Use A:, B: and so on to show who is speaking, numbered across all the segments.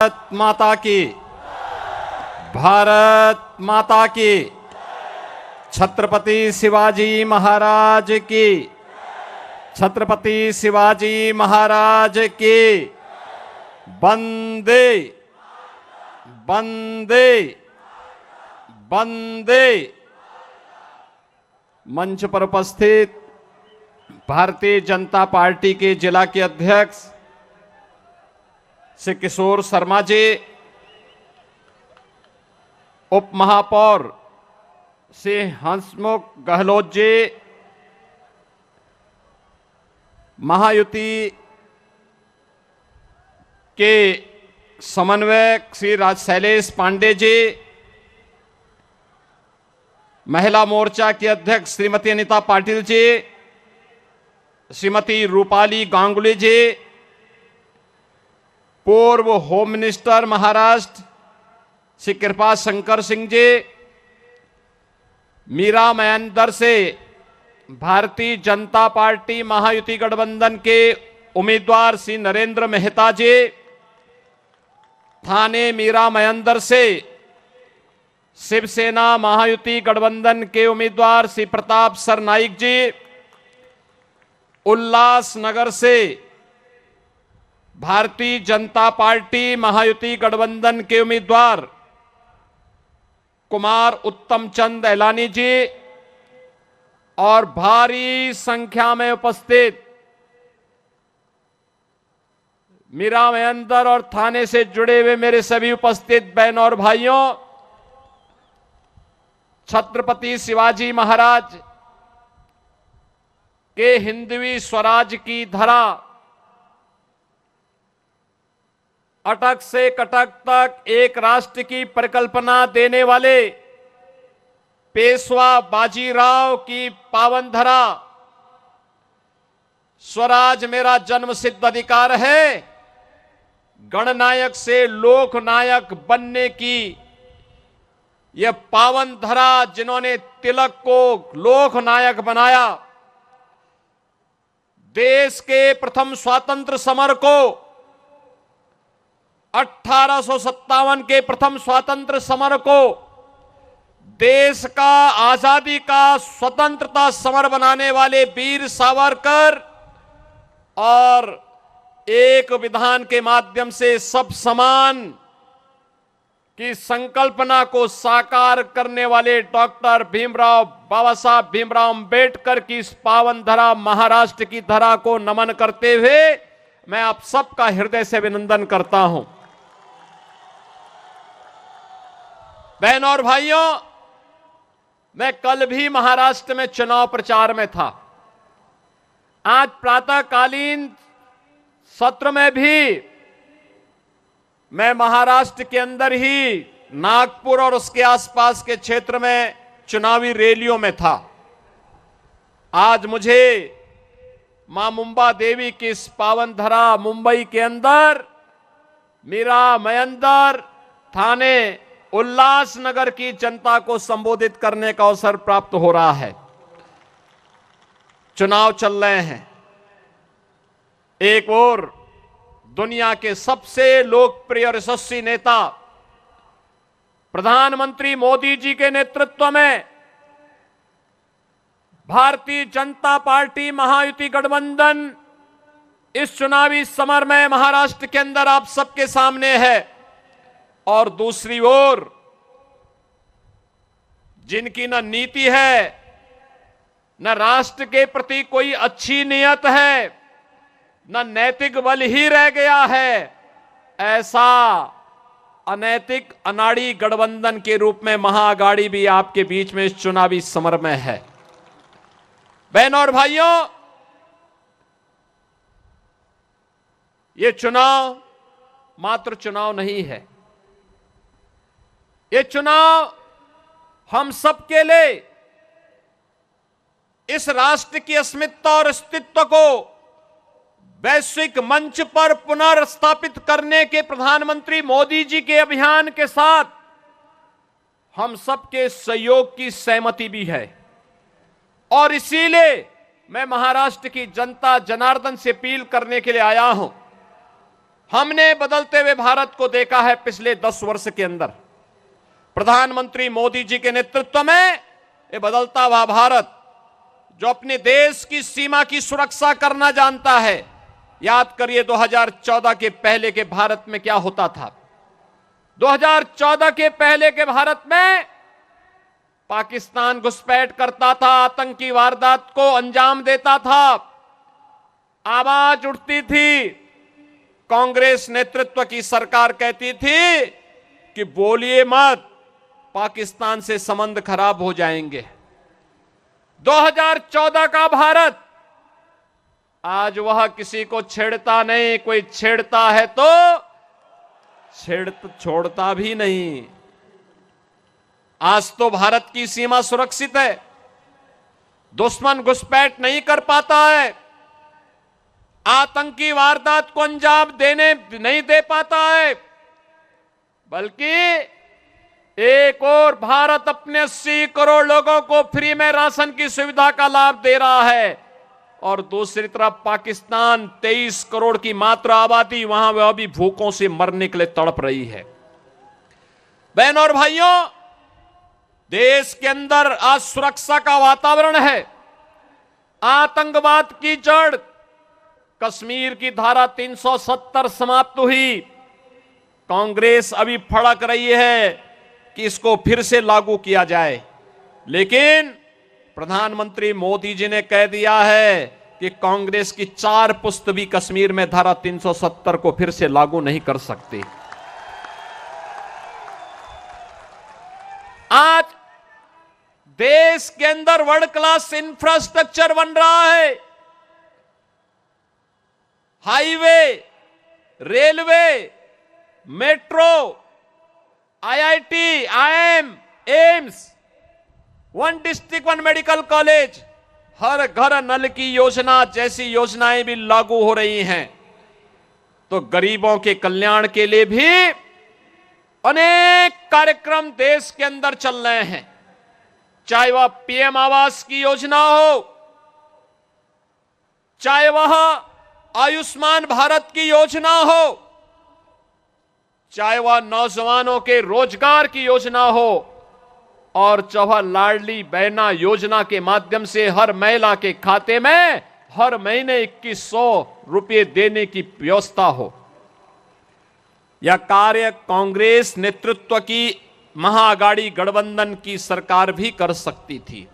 A: भारत माता की, भारत माता की, छत्रपति शिवाजी महाराज की, छत्रपति शिवाजी महाराज की, वंदे वंदे वंदे। मंच पर उपस्थित भारतीय जनता पार्टी के जिला के अध्यक्ष श्री किशोर शर्मा जी, उप महापौर श्री हंसमुख गहलोत जी, महायुति के समन्वयक श्री शैलेश पांडे जी, महिला मोर्चा की अध्यक्ष श्रीमती अनीता पाटिल जी, श्रीमती रूपाली गांगुली जी, पूर्व होम मिनिस्टर महाराष्ट्र श्री कृपा शंकर सिंह जी, मीरा मयंदर से भारतीय जनता पार्टी महायुति गठबंधन के उम्मीदवार श्री नरेंद्र मेहता जी, थाने मीरा मयंदर से शिवसेना महायुति गठबंधन के उम्मीदवार श्री प्रताप सरनाइक जी, उल्लासनगर से भारतीय जनता पार्टी महायुति गठबंधन के उम्मीदवार कुमार उत्तम चंद एलानी जी और भारी संख्या में उपस्थित मीरा मयंदर और थाने से जुड़े हुए मेरे सभी उपस्थित बहनों और भाइयों, छत्रपति शिवाजी महाराज के हिंदवी स्वराज की धरा अटक से कटक तक एक राष्ट्र की परिकल्पना देने वाले पेशवा बाजीराव की पावन धरा स्वराज मेरा जन्म सिद्ध अधिकार है, गणनायक से लोकनायक बनने की यह पावन धरा जिन्होंने तिलक को लोकनायक बनाया, देश के प्रथम स्वातंत्र समर को 1857 के प्रथम स्वातंत्र समर को देश का आजादी का स्वतंत्रता समर बनाने वाले वीर सावरकर और एक विधान के माध्यम से सब समान की संकल्पना को साकार करने वाले डॉक्टर भीमराव बाबा साहब भीमराव अंबेडकर की इस पावन धरा महाराष्ट्र की धरा को नमन करते हुए मैं आप सबका हृदय से अभिनंदन करता हूं। बहनों और भाइयों, मैं कल भी महाराष्ट्र में चुनाव प्रचार में था। आज प्रातःकालीन सत्र में भी मैं महाराष्ट्र के अंदर ही नागपुर और उसके आसपास के क्षेत्र में चुनावी रैलियों में था। आज मुझे मां मुंबा देवी की इस पावन धरा मुंबई के अंदर मीरा मयंदर थाने उल्लासनगर की जनता को संबोधित करने का अवसर प्राप्त हो रहा है। चुनाव चल रहे हैं, एक ओर दुनिया के सबसे लोकप्रिय और यशस्वी नेता प्रधानमंत्री मोदी जी के नेतृत्व में भारतीय जनता पार्टी महायुति गठबंधन इस चुनावी समर में महाराष्ट्र के अंदर आप सबके सामने है, और दूसरी ओर जिनकी न नीति है न राष्ट्र के प्रति कोई अच्छी नियत है, न नैतिक बल ही रह गया है, ऐसा अनैतिक अनाड़ी गठबंधन के रूप में महाअघाड़ी भी आपके बीच में इस चुनावी समर में है। बहनों और भाइयों, ये चुनाव मात्र चुनाव नहीं है, ये चुनाव हम सबके लिए इस राष्ट्र की अस्मिता और अस्तित्व को वैश्विक मंच पर पुनर्स्थापित करने के प्रधानमंत्री मोदी जी के अभियान के साथ हम सबके सहयोग की सहमति भी है। और इसीलिए मैं महाराष्ट्र की जनता जनार्दन से अपील करने के लिए आया हूं हमने बदलते हुए भारत को देखा है पिछले 10 वर्ष के अंदर। प्रधानमंत्री मोदी जी के नेतृत्व में ये बदलता हुआ भारत जो अपने देश की सीमा की सुरक्षा करना जानता है। याद करिए 2014 के पहले के भारत में क्या होता था। 2014 के पहले के भारत में पाकिस्तान घुसपैठ करता था, आतंकी वारदात को अंजाम देता था, आवाज उठती थी। कांग्रेस नेतृत्व की सरकार कहती थी कि बोलिए मत, पाकिस्तान से संबंध खराब हो जाएंगे। 2014 का भारत आज वह किसी को छेड़ता नहीं, कोई छेड़ता है तो छोड़ता भी नहीं। आज तो भारत की सीमा सुरक्षित है, दुश्मन घुसपैठ नहीं कर पाता है, आतंकी वारदात को अंजाम देने नहीं दे पाता है, बल्कि एक और भारत अपने 80 करोड़ लोगों को फ्री में राशन की सुविधा का लाभ दे रहा है और दूसरी तरफ पाकिस्तान 23 करोड़ की मात्र आबादी वहां वह भी भूखों से मरने के लिए तड़प रही है। बहनों और भाइयों, देश के अंदर आज सुरक्षा का वातावरण है। आतंकवाद की जड़ कश्मीर की धारा 370 समाप्त हुई। कांग्रेस अभी फड़क रही है कि इसको फिर से लागू किया जाए, लेकिन प्रधानमंत्री मोदी जी ने कह दिया है कि कांग्रेस की 4 पुस्त भी कश्मीर में धारा 370 को फिर से लागू नहीं कर सकती। आज देश के अंदर वर्ल्ड क्लास इंफ्रास्ट्रक्चर बन रहा है। Highway, railway, metro, IIT, IIM, AIIMS, 1 district 1 medical college, हर घर नल की योजना जैसी योजनाएं भी लागू हो रही हैं। तो गरीबों के कल्याण के लिए भी अनेक कार्यक्रम देश के अंदर चल रहे हैं, चाहे वह पीएम आवास की योजना हो, चाहे वह आयुष्मान भारत की योजना हो, चाहे वह नौजवानों के रोजगार की योजना हो, और चाहे लाडली बहना योजना के माध्यम से हर महिला के खाते में हर महीने 2100 रुपये देने की व्यवस्था हो। यह कार्य कांग्रेस नेतृत्व की महाअघाड़ी गठबंधन की सरकार भी कर सकती थी,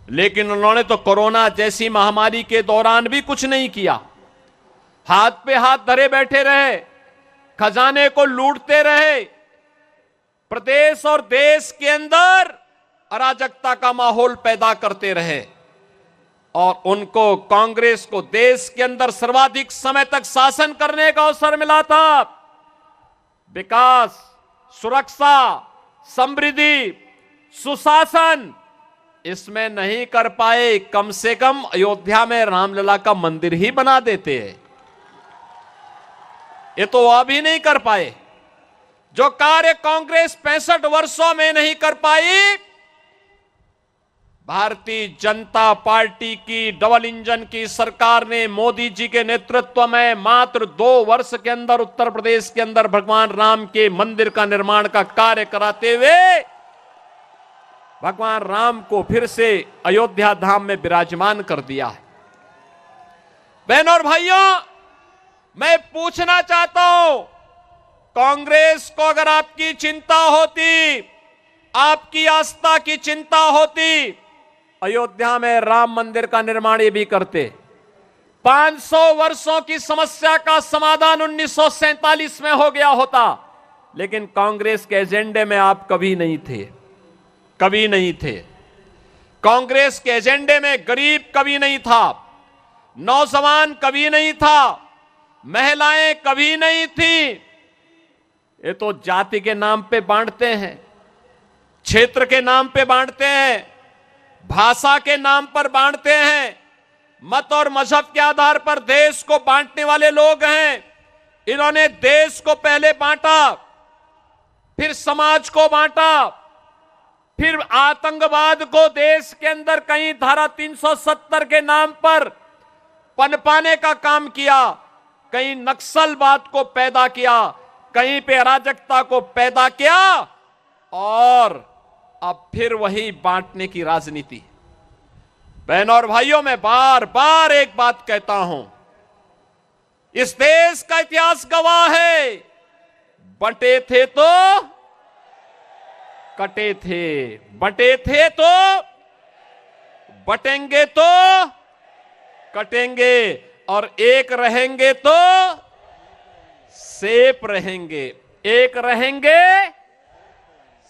A: लेकिन उन्होंने तो कोरोना जैसी महामारी के दौरान भी कुछ नहीं किया। हाथ पे हाथ धरे बैठे रहे, खजाने को लूटते रहे, प्रदेश और देश के अंदर अराजकता का माहौल पैदा करते रहे, और उनको कांग्रेस को देश के अंदर सर्वाधिक समय तक शासन करने का अवसर मिला था। विकास, सुरक्षा, समृद्धि, सुशासन इसमें नहीं कर पाए। कम से कम अयोध्या में रामलला का मंदिर ही बना देते हैं, ये तो वह भी नहीं कर पाए। जो कार्य कांग्रेस 65 वर्षों में नहीं कर पाई, भारतीय जनता पार्टी की डबल इंजन की सरकार ने मोदी जी के नेतृत्व में मात्र 2 वर्ष के अंदर उत्तर प्रदेश के अंदर भगवान राम के मंदिर का निर्माण का कार्य कराते हुए भगवान राम को फिर से अयोध्या धाम में विराजमान कर दिया है। बहनों और भाइयों, मैं पूछना चाहता हूं, कांग्रेस को अगर आपकी चिंता होती, आपकी आस्था की चिंता होती, अयोध्या में राम मंदिर का निर्माण ये भी करते। 500 वर्षों की समस्या का समाधान 1947 में हो गया होता, लेकिन कांग्रेस के एजेंडे में आप कभी नहीं थे, कभी नहीं थे। कांग्रेस के एजेंडे में गरीब कभी नहीं था, नौजवान कभी नहीं था, महिलाएं कभी नहीं थी। ये तो जाति के नाम पे बांटते हैं, क्षेत्र के नाम पे बांटते हैं, भाषा के नाम पर बांटते हैं, मत और मजहब के आधार पर देश को बांटने वाले लोग हैं। इन्होंने देश को पहले बांटा, फिर समाज को बांटा, फिर आतंकवाद को देश के अंदर कहीं धारा 370 के नाम पर पनपाने का काम किया, कहीं नक्सलवाद को पैदा किया, कहीं पे अराजकता को पैदा किया और अब फिर वही बांटने की राजनीति। बहनों और भाइयों, मैं बार बार एक बात कहता हूं, इस देश का इतिहास गवाह है, बंटे थे तो कटे थे, बंटे थे तो बटेंगे तो कटेंगे, और एक रहेंगे तो सेफ रहेंगे, एक रहेंगे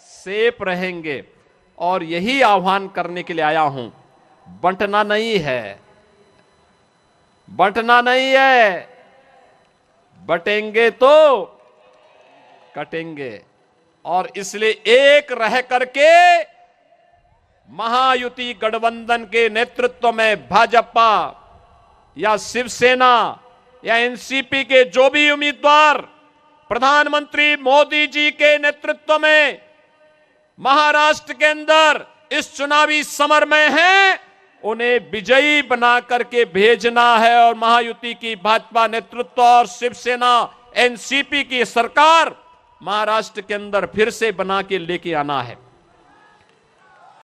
A: सेफ रहेंगे। और यही आह्वान करने के लिए आया हूं, बंटना नहीं है, बंटना नहीं है, बटेंगे तो कटेंगे। और इसलिए एक रह करके महायुति गठबंधन के नेतृत्व में भाजपा या शिवसेना या एनसीपी के जो भी उम्मीदवार प्रधानमंत्री मोदी जी के नेतृत्व में महाराष्ट्र के अंदर इस चुनावी समर में हैं, उन्हें विजयी बना करके भेजना है और महायुति की भाजपा नेतृत्व और शिवसेना एनसीपी की सरकार महाराष्ट्र के अंदर फिर से बना के लेके आना है।